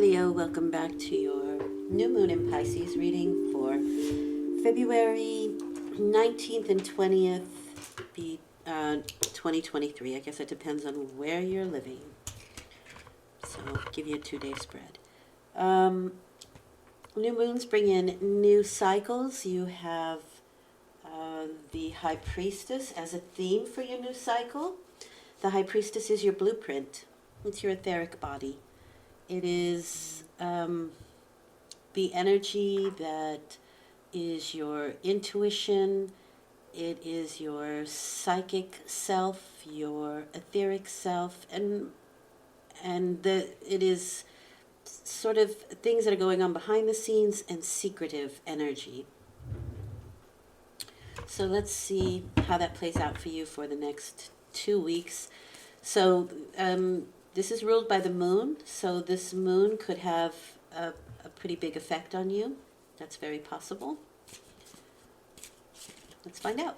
Leo, welcome back to your new moon in Pisces reading for February 19th and 20th, 2023. I guess it depends on where you're living. So I'll give you a 2-day spread. New moons bring in new cycles. You have the High Priestess as a theme for your new cycle. The High Priestess is your blueprint. It's your etheric body. It is the energy that is your intuition. It is your psychic self, your etheric self, and it is sort of things that are going on behind the scenes and secretive energy. So let's see how that plays out for you for the next 2 weeks. So this is ruled by the moon, so this moon could have a pretty big effect on you. That's very possible. Let's find out.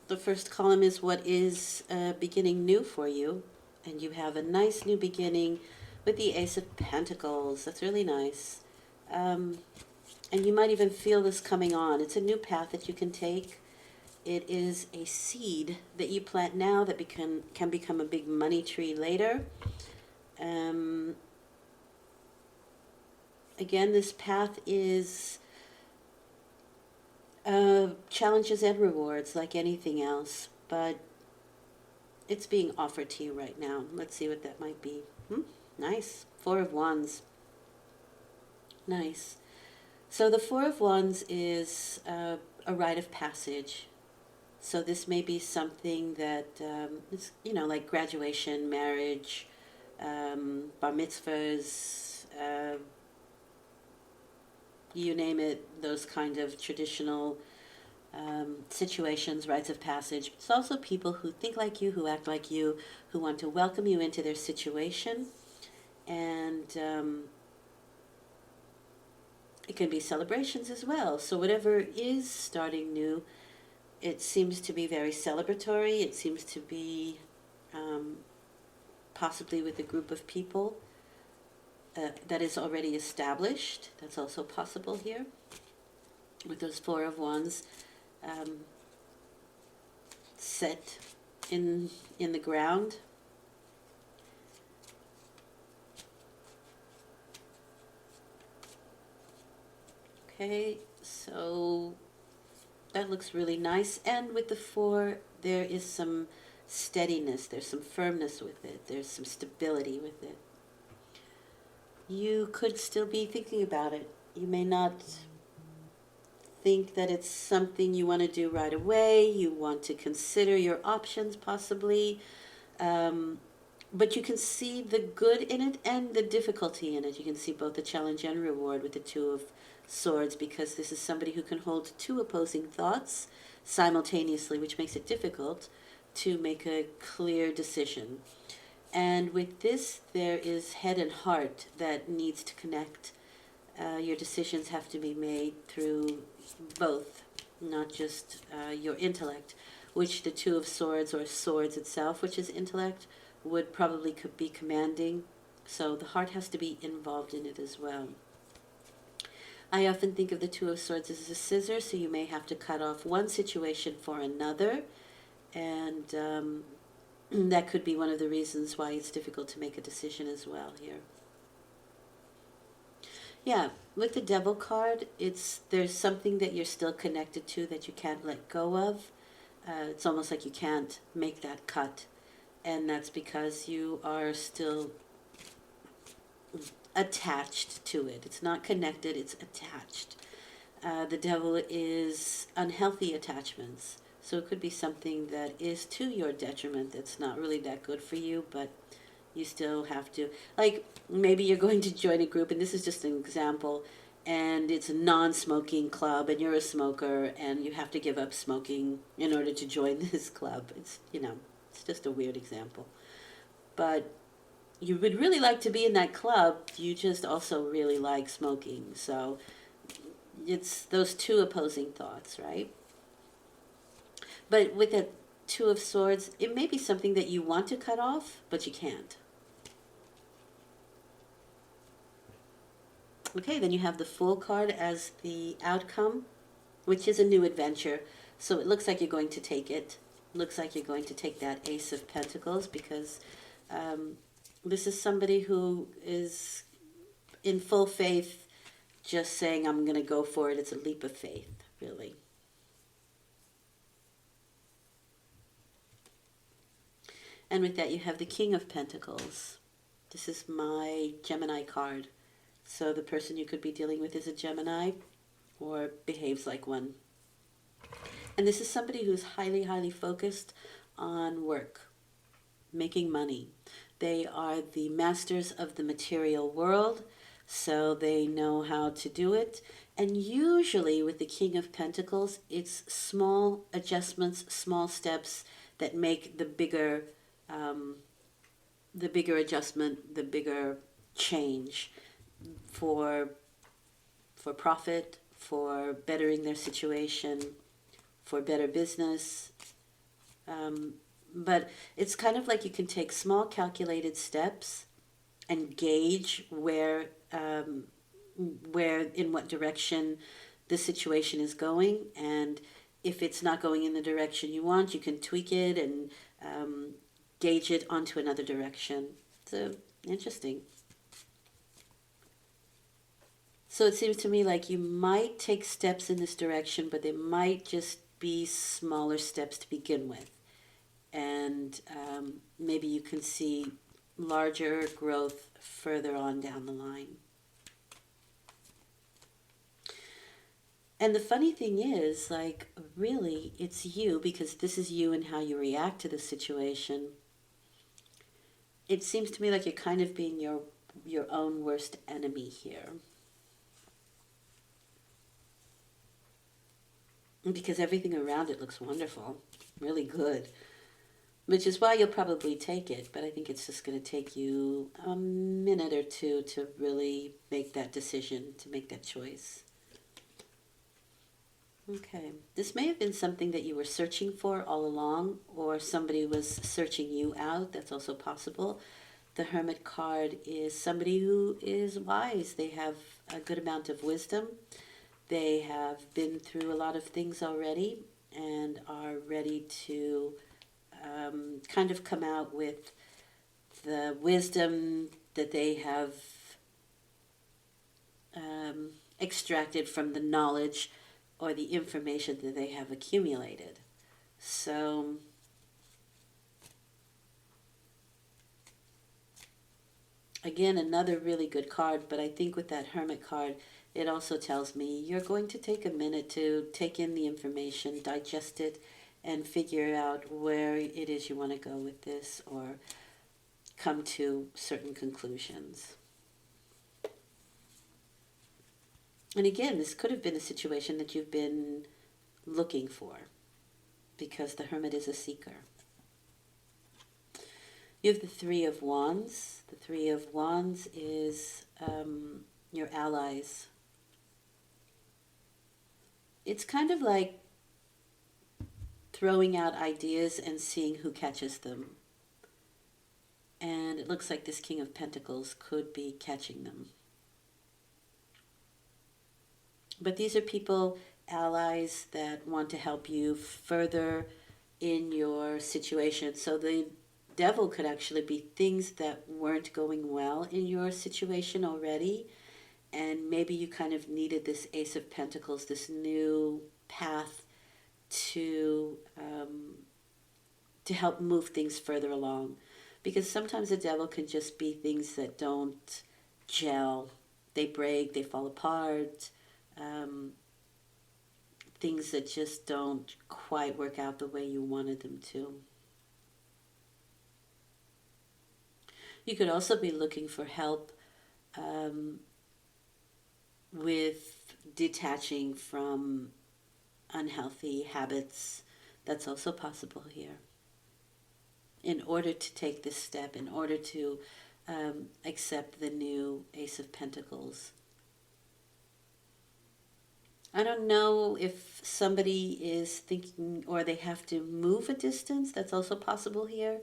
The first column is what is beginning new for you, and you have a nice new beginning with the Ace of Pentacles. That's really nice. And you might even feel this coming on. It's a new path that you can take. It is a seed that you plant now that can become a big money tree later. Again, this path is challenges and rewards like anything else, but it's being offered to you right now. Let's see what that might be. Nice. 4 of Wands. Nice. So the 4 of Wands is a rite of passage. So this may be something that is, like graduation, marriage, bar mitzvahs, you name it, those kind of traditional situations, rites of passage. It's also people who think like you, who act like you, who want to welcome you into their situation. And it can be celebrations as well. So whatever is starting new, it seems to be very celebratory. It seems to be possibly with a group of people that is already established. That's also possible here with those 4 of Wands set in the ground. Okay, so that looks really nice. And with the 4, there is some steadiness. There's some firmness with it. There's some stability with it. You could still be thinking about it. You may not think that it's something you want to do right away. You want to consider your options possibly. But you can see the good in it and the difficulty in it. You can see both the challenge and reward with the 2 of Swords, because this is somebody who can hold 2 opposing thoughts simultaneously, which makes it difficult to make a clear decision. And with this, there is head and heart that needs to connect. Your decisions have to be made through both, not just your intellect, which the 2 of Swords, or Swords itself, which is intellect, would probably be commanding. So the heart has to be involved in it as well. I often think of the 2 of Swords as a scissor, so you may have to cut off one situation for another, and that could be one of the reasons why it's difficult to make a decision as well here. Yeah, with the Devil card, there's something that you're still connected to that you can't let go of. It's almost like you can't make that cut, and that's because you are still attached to it. It's not connected, it's attached. The Devil is unhealthy attachments. So it could be something that is to your detriment, that's not really that good for you, but you still have to, like, maybe you're going to join a group, and this is just an example, and it's a non-smoking club, and you're a smoker, and you have to give up smoking in order to join this club. It's just a weird example. But you would really like to be in that club, you just also really like smoking. So it's those 2 opposing thoughts, right? But with the 2 of Swords, it may be something that you want to cut off, but you can't. Okay, then you have the Fool card as the outcome, which is a new adventure. So it looks like you're going to take it. Looks like you're going to take that Ace of Pentacles because um, this is somebody who is in full faith, just saying, I'm going to go for it. It's a leap of faith, really. And with that, you have the King of Pentacles. This is my Gemini card. So the person you could be dealing with is a Gemini or behaves like one. And this is somebody who's highly, highly focused on work, making money. They are the masters of the material world, so they know how to do it. And usually with the King of Pentacles, it's small adjustments, small steps that make the bigger adjustment, the bigger change for profit, for bettering their situation, for better business. But it's kind of like you can take small calculated steps and gauge where in what direction the situation is going, and if it's not going in the direction you want, you can tweak it and gauge it onto another direction. So interesting. So it seems to me like you might take steps in this direction, but they might just be smaller steps to begin with. And maybe you can see larger growth further on down the line. And the funny thing is, like, really, it's you, because this is you and how you react to the situation. It seems to me like you're kind of being your own worst enemy here. Because everything around it looks wonderful, really good. Which is why you'll probably take it, but I think it's just going to take you a minute or two to really make that decision, to make that choice. Okay, this may have been something that you were searching for all along, or somebody was searching you out. That's also possible. The Hermit card is somebody who is wise. They have a good amount of wisdom. They have been through a lot of things already and are ready to kind of come out with the wisdom that they have extracted from the knowledge or the information that they have accumulated. So again, another really good card, but I think with that Hermit card, it also tells me you're going to take a minute to take in the information, digest it, and figure out where it is you want to go with this, or come to certain conclusions. And again, this could have been a situation that you've been looking for, because the Hermit is a seeker. You have the Three of Wands. The Three of Wands is your allies. It's kind of like throwing out ideas and seeing who catches them. And it looks like this King of Pentacles could be catching them. But these are people, allies, that want to help you further in your situation. So the Devil could actually be things that weren't going well in your situation already. And maybe you kind of needed this Ace of Pentacles, this new path to help move things further along. Because sometimes the Devil can just be things that don't gel. They break, they fall apart. Things that just don't quite work out the way you wanted them to. You could also be looking for help with detaching from unhealthy habits. That's also possible here. In order to take this step, in order to accept the new Ace of Pentacles. I don't know if somebody is thinking, or they have to move a distance. That's also possible here.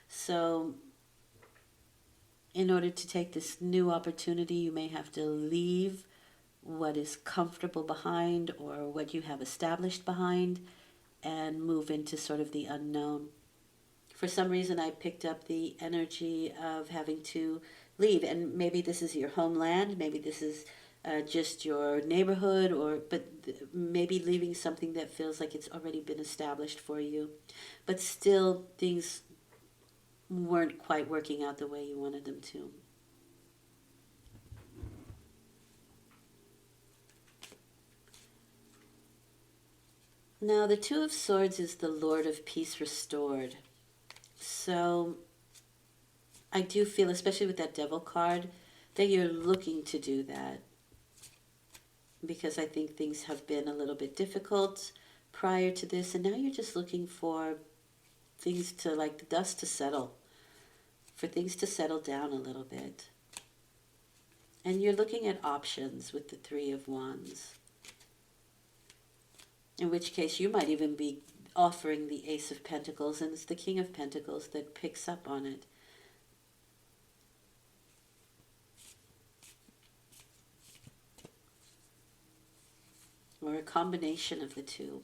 So in order to take this new opportunity, you may have to leave what is comfortable behind or what you have established behind and move into sort of the unknown. For some reason, I picked up the energy of having to leave, and maybe this is your homeland, maybe this is just your neighborhood, maybe leaving something that feels like it's already been established for you, but still things weren't quite working out the way you wanted them to. Now, the Two of Swords is the Lord of Peace restored. So I do feel, especially with that Devil card, that you're looking to do that, because I think things have been a little bit difficult prior to this, and now you're just looking for things to, like the dust to settle, for things to settle down a little bit. And you're looking at options with the Three of Wands, in which case you might even be offering the Ace of Pentacles, and it's the King of Pentacles that picks up on it. Or a combination of the two.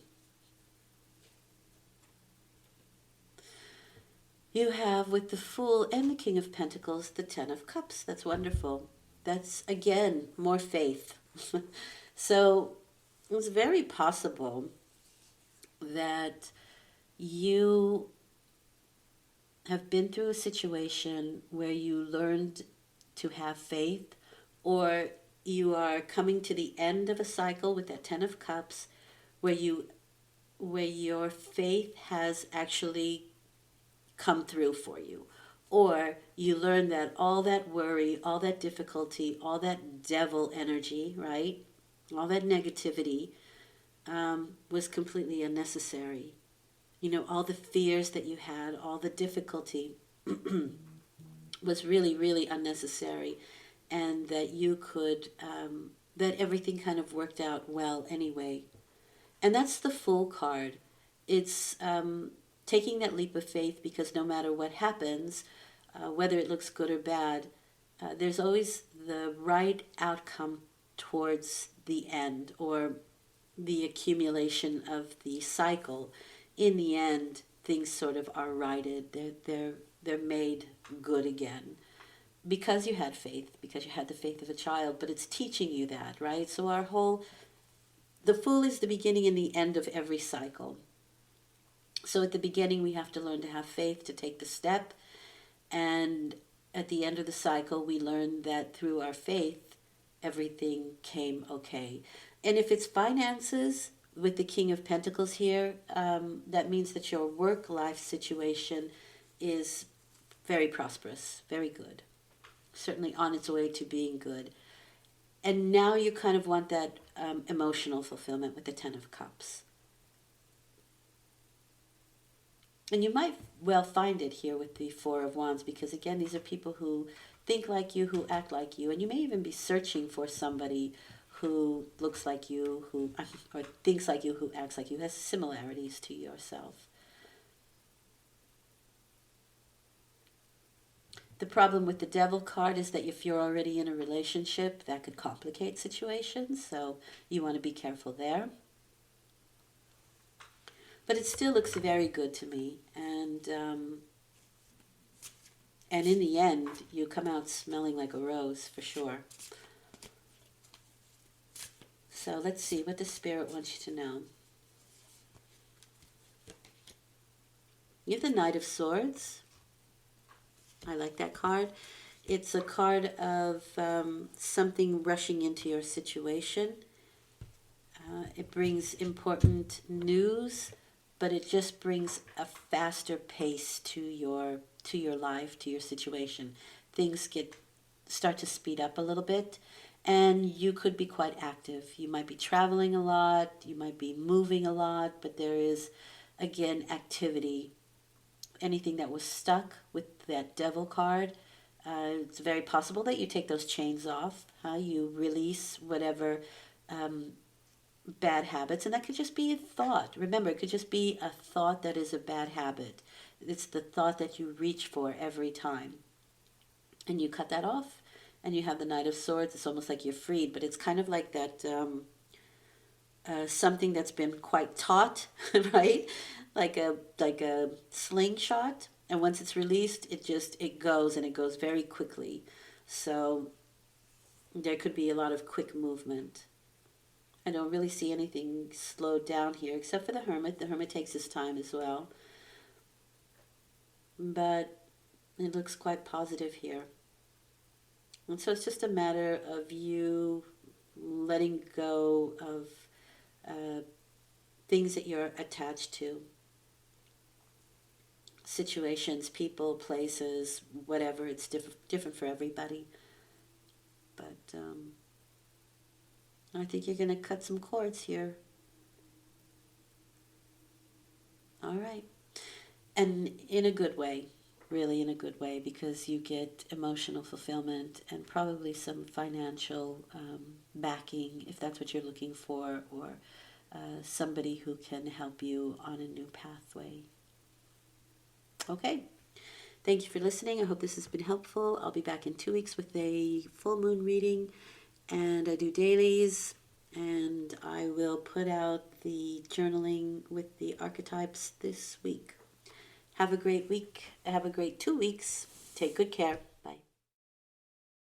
You have, with the Fool and the King of Pentacles, the Ten of Cups. That's wonderful. That's, again, more faith. So it's very possible that you have been through a situation where you learned to have faith, or you are coming to the end of a cycle with that Ten of Cups where your faith has actually come through for you. Or you learn that all that worry, all that difficulty, all that devil energy, right? All that negativity was completely unnecessary. You know, all the fears that you had, all the difficulty was really, really unnecessary. And that you could, that everything kind of worked out well anyway. And that's the Fool card. It's taking that leap of faith, because no matter what happens, whether it looks good or bad, there's always the right outcome towards the end, or the accumulation of the cycle. In the end, things sort of are righted. They're made good again. Because you had faith, because you had the faith of a child, but it's teaching you that, right? So the Fool is the beginning and the end of every cycle. So at the beginning, we have to learn to have faith, to take the step. And at the end of the cycle, we learn that through our faith, everything came okay. And if it's finances, with the King of Pentacles here, that means that your work-life situation is very prosperous, very good. Certainly on its way to being good. And now you kind of want that emotional fulfillment with the Ten of Cups. And you might well find it here with the Four of Wands, because again, these are people who think like you, who act like you, and you may even be searching for somebody who looks like you, or thinks like you, who acts like you, has similarities to yourself. The problem with the Devil card is that if you're already in a relationship, that could complicate situations, so you want to be careful there. But it still looks very good to me, and in the end, you come out smelling like a rose, for sure. So let's see what the Spirit wants you to know. You have the Knight of Swords. I like that card. It's a card of something rushing into your situation. It brings important news, but it just brings a faster pace to your life, to your situation. Things start to speed up a little bit, and you could be quite active. You might be traveling a lot, you might be moving a lot, but there is, again, activity. Anything that was stuck with that Devil card, it's very possible that you take those chains off. You release whatever bad habits, and that could just be a thought. Remember, it could just be a thought that is a bad habit. It's the thought that you reach for every time. and you cut that off, and you have the Knight of Swords. It's almost like you're freed, but it's kind of like that something that's been quite taut, right? Like a slingshot, and once it's released, it goes, and it goes very quickly. So there could be a lot of quick movement. I don't really see anything slowed down here except for the Hermit. The Hermit takes his time as well, but it looks quite positive here. And so it's just a matter of you letting go of things that you're attached to, situations, people, places, whatever. It's different for everybody. But I think you're going to cut some cords here. All right. And in a good way, really in a good way, because you get emotional fulfillment and probably some financial backing if that's what you're looking for, or somebody who can help you on a new pathway. Okay. Thank you for listening. I hope this has been helpful. I'll be back in 2 weeks with a full moon reading, and I do dailies, and I will put out the journaling with the archetypes this week. Have a great week. Have a great 2 weeks. Take good care.